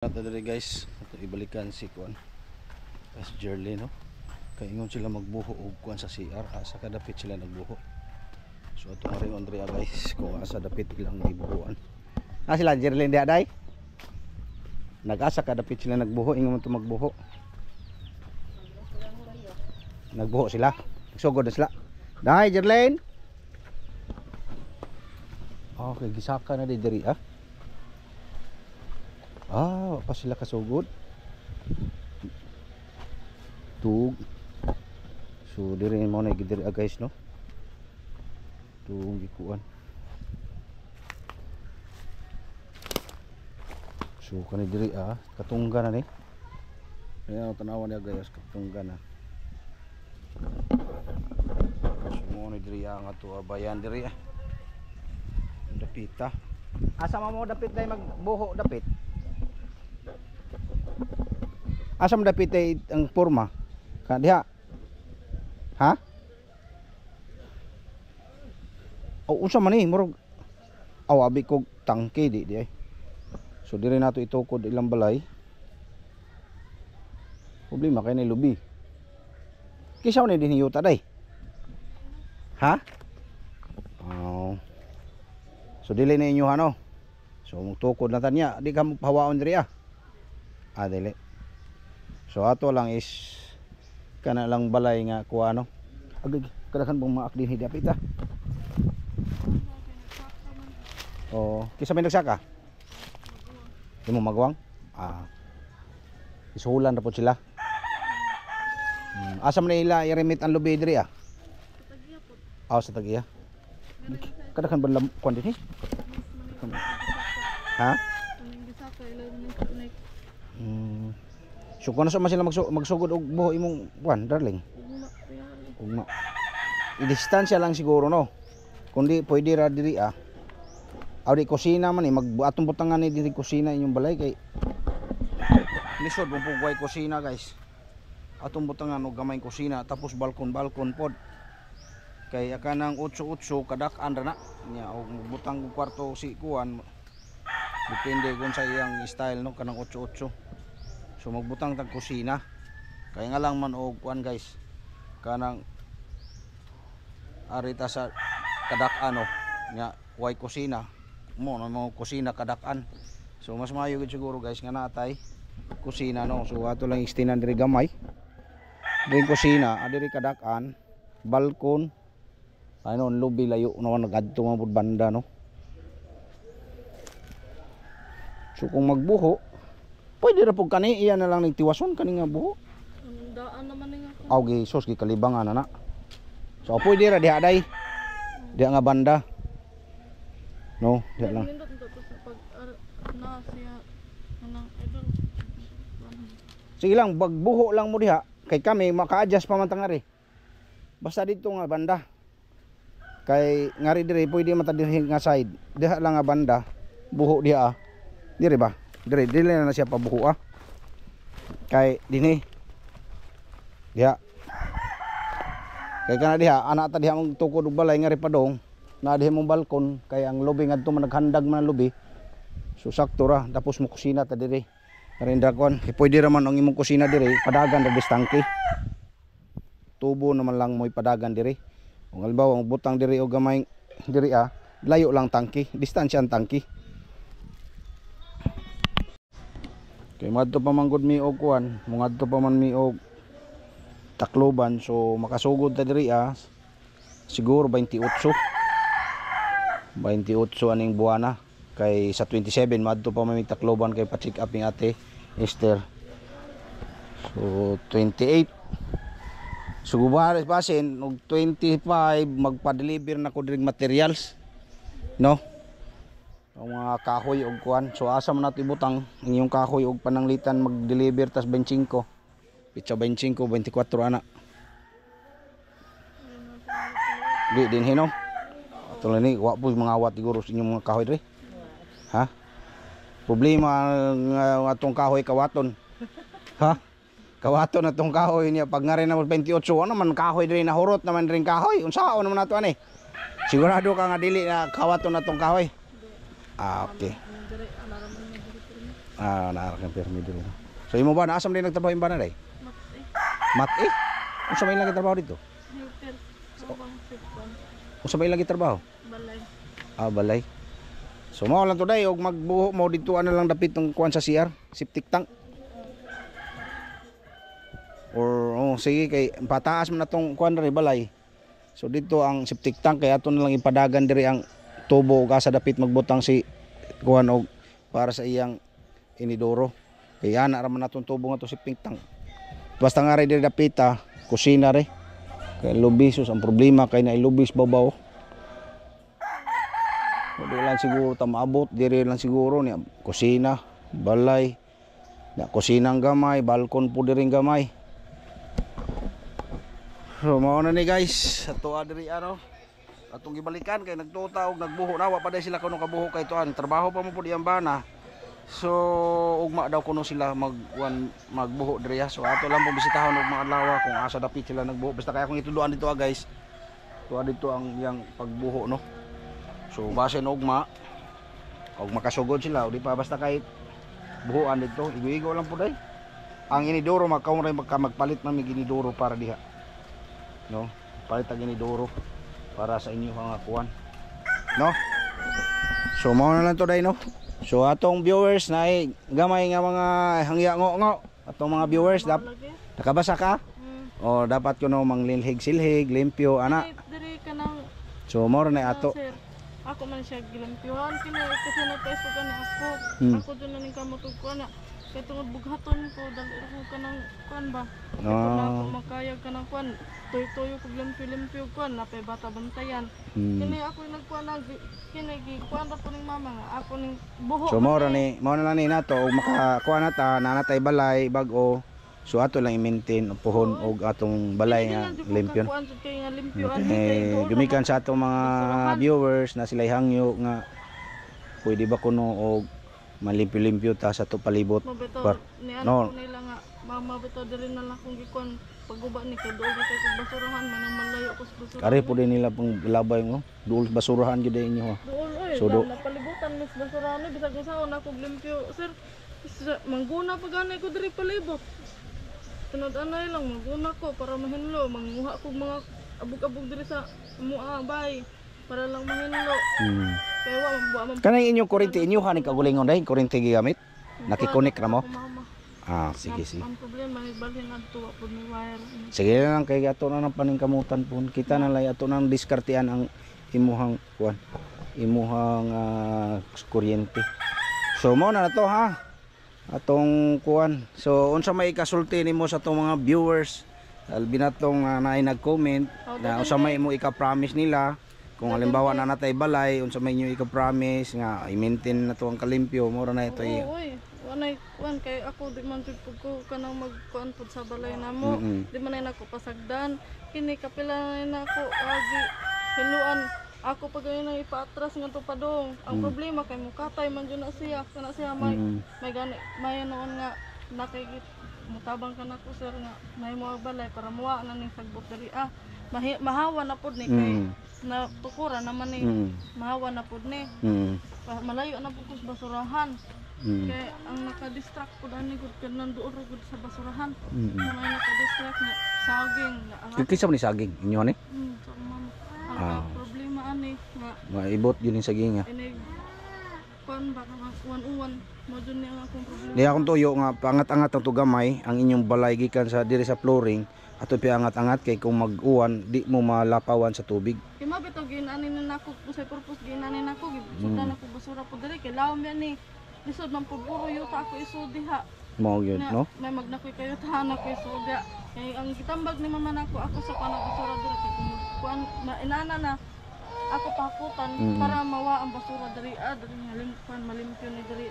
Ito dali guys, ito ibalikan si Kuan as Jerly no. Kaingon sila magbuho og kuan sa CR, asa kadapit sila nagbuho. So ito nga rin Andrea guys, kung asa dapit ilang gibuhuan. Sila Jerly dia day. Nag-asa kadapit sila nagbuho, ingon man to magbuho. Nagbuho sila. Nagsugod na sila. Day Jerlyn. Okay, gisaka na di diri ah. Pa sila kasugod. Tug. So diri mo na gidiri guys no. Tug gikuan. So kani diri katunggan na ni. Ayan tanawan niya guys, katunggan na. So mo ni diri ang ato bayan diri Dapita. Asa mo dapit day magbuho dapit? Asam dapit ay ang porma? Kadiha. Ha? Unsa man ni murag abi kog tangke di ay. So dire nato itukod ilang balay. Problema kay ni lubi. Kisaw ni dinhi yuta day. Ha? So dili na inyo ano. So mugtukod na tanya, di ka hawaon diri dili. So ato lang is kana lang balay nga kuha no. Agay kadakan bang maak din hidapit kisa may nagsaka? Di mo magwang? Isuhulan na po sila. Asa man nila i-remit ang lubi diri Sa Tagiya po. Sa Tagiya. Kadakan ba kuan din Ha? So kung nasa man sila magsugod og buho imong buwan, darling? Ugma. I-distansya lang siguro no. Kundi pwede ra diri di kusina man atong butangan ni diri kusina inyong balay kay lisod mo pugway kusina guys. Atong butangan og gamay kusina tapos balkon pod. Kay kanang 8-8 kadak-an ra na. Nya og butang og kwarto si kuan. Depende kung sa iyang style no kanang 8-8. So magbutang tag kusina. Kaya nga lang man og kuan guys. Kanang arita sa kadak-an nya way kusina. Mo na mo kusina kadak-an. So mas maayo gid siguro guys nga natay kusina no. So ato lang istinan diri gamay. Diri kusina, diri kadak-an, balkon. Lubi layo no nagadto man pud banda no. So kung magbuho pwede ra pug kani iya na lang nagtiwason kani nga buho. Daan naman nga. Okay, sus gikalibangan na. So pwede ra diha day. Diha nga banda. No, diha lang. Sige lang, bagbuho lang mo diha kay kami maka-adjust pa man tangari. Basta dito nga banda. Kay ngari dire pwede mata diri nga side. Diha lang nga banda. Buho diha. Dire ba? Dili na siya pabuho kay dinhi diha kay kana diha ana ta diha mong tukod og balay nga ripadong na diha mong balkon kay ang lobby ngadto man naghandag man ang lobby. So sakto ra tapos mo kusina ta diri rinda kon pwede ra man ang imong kusina diri padagan ra distangke tubo naman lang mo ipadagan diri kung halimbawa ang butang diri og gamay diri layo lang tangke distansya ang tangke. Kay madto pa man gud mi og kuan, mungadto pa man mi og Tacloban so makasugod ta diri siguro 28. 28 aning buwana kay sa 27 madto pa man mi Tacloban kay pa-check up ni Ate Esther. So 28. Sugubares basin og 25 magpa-deliver na ko diri materials. No? Ang mga kahoy og kuan. So asa man nato ibutang ang iyong kahoy og pananglitan mag-deliver tas 25. Pitsa 25, 24 ana. Di din hino. Tuloy ni wa po mangawat siguro sa inyong mga kahoy diri. Ha? Problema ng atong kahoy kawaton. Ha? Kawaton atong kahoy niya pag ngari na 28 ano man kahoy diri nahurot naman ring kahoy. Unsaon naman nato ani? Sigurado ka nga dili na kawaton atong kahoy. Okay. Naara kang permi diri. So imo ba naasam din nagtrabaho imba na day? Mat eh. Unsa may lagi trabaho dito? Hotel. Sabang sipon. Unsa may lagi trabaho? Balay. Balay. So mao lang to day og magbuho mo dito ana lang dapit ng kuan sa CR, septic tank. Or sige kay pataas man natong kuan diri balay. So dito ang septic tank kay ato na lang ipadagan diri ang tubo ug asa dapit magbutang si kuan og para sa iyang inidoro. Kay ana ra man natong tubo nga to septic tank. Basta nga rin diri dapita, kusina rin. Kaya lubisos, ang problema kay na ilubis babaw. Di lang siguro tamaabot, diri lang siguro niya. Kusina, balay, na kusinang gamay, balkon po diri gamay. So mao na ni guys, ato diri ano. Atong gibalikan kay nagtuta og nagbuho na wa pa day sila kuno kabuho kay tuan. Trabaho pa mo pud iyang bana. So ugma daw kuno sila magbuho diri. So ato lang po bisitahon og mga adlaw kung asa dapit sila nagbuho. Basta kaya kung ituduan dito guys. Tuwa dito ang yang pagbuho no. So base no ugma og makasugod sila o di pa basta kahit buhuan dito. Igo-igo lang po day. Ang inidoro magkaon magpalit man mig inidoro para diha. No? Palit ang inidoro para sa inyo mga kuan. No? So mao na lang to day no. So atong viewers na gamay nga mga hangya-ngo-ngo. Atong mga viewers nakabasa ka? O dapat kuno manglilhig-silhig, limpyo ana. Diri kanang so mao na ato. sir. Ako man siya gilimpyohan kini kasi na peso kani ako. Ako dun na ning kamotug ko na. Kay tungod bughaton ko dali ko kanang kuan ba. Ako makayag kanang kuan. Toy-toyo ko limpyo-limpyo kuan na pay bata bantayan. Kini ako nagkuan kini gikuan ra po ning mama nga ako ning buho. So mao na lang ni nato og makakuha nata nanatay balay bag-o. So ato lang i-maintain pohon og atong balay nga limpyon. Okay, gumikan sa atong mga viewers na sila hangyo nga pwede ba kuno og malimpyo-limpyo ta sa to palibot. Ni ano nila nga mama bitaw diri na lang kung gikuan paguba ni kay duol kay basurahan manang malayo ko sa basurahan. Kare po din nila pang labay mo. Duol basurahan gyud inyo ha. Duol so napalibutan mis basurahan bisag usaon ako limpyo sir. Mangguna pa ganay ko diri palibot. Tunod-anay lang mangguna ko para mahinlo manguha ko mga abog-abog diri sa mua bay para lang mahinlo. Kaya wa kanay inyong kuryente inyo haning kagulingon dai kuryente gigamit. Nakikonek ra mo. Sige. Ang problema ay balhin adto pud ni wire. Sige lang kay ato na nang paningkamutan po. Kita na lay ato nang diskartean ang imuhang kuan. Imuhang kuryente. So mo na to ha. Atong kuan. So unsa may ikasulti nimo sa atong mga viewers? Albi na tong naay nag-comment na unsa may mo ika-promise nila kung halimbawa na natay balay unsa may inyo ika-promise nga i-maintain na to ang kalimpyo mo ra na ito. Wanay kuan kay ako di man jud ko kanang magkuan pud sa balay namo. Di man na ako pasagdan. Kini kapila na ako agi hiluan ako pag na ipaatras nga to padong. Ang problema kay mukatay man jud na siya kana siya may gani may noon nga nakikit mutabang kana ko sir nga may mo balay para muwa na ning sagbot diri mahawa na pud ni kay na tukura naman ni mahawa na pud ni malayo na pud sa basurahan. Kaya ang naka-distract po dani gud kan nandoon ra gud sa basurahan. May naka-distract nga saging nga. Kisa man ni saging inyo ni? So ang problema ani nga maibot yun yung saging nga. Ini kon ba nga uwan-uwan mo jud ni ang akong problema. Di akong tuyo nga pangat-angat ang tugamay ang inyong balay gikan sa diri sa flooring ato pi angat-angat kay kung mag-uwan di mo malapawan sa tubig. Kay mabitaw ginani nako sa purpose ginani nako gisudan ako basura po diri kay lawom yan ni. Lisod man pud puro yuta ako isud diha. Mao gyud no? May magnakoy kayo tahan ako isud diha. Kay ang gitambag ni mama nako ako sa panag-basura diri kay kuan inana na ako pakutan para mawa ang basura diri diri nga limpyon malimpyo ni diri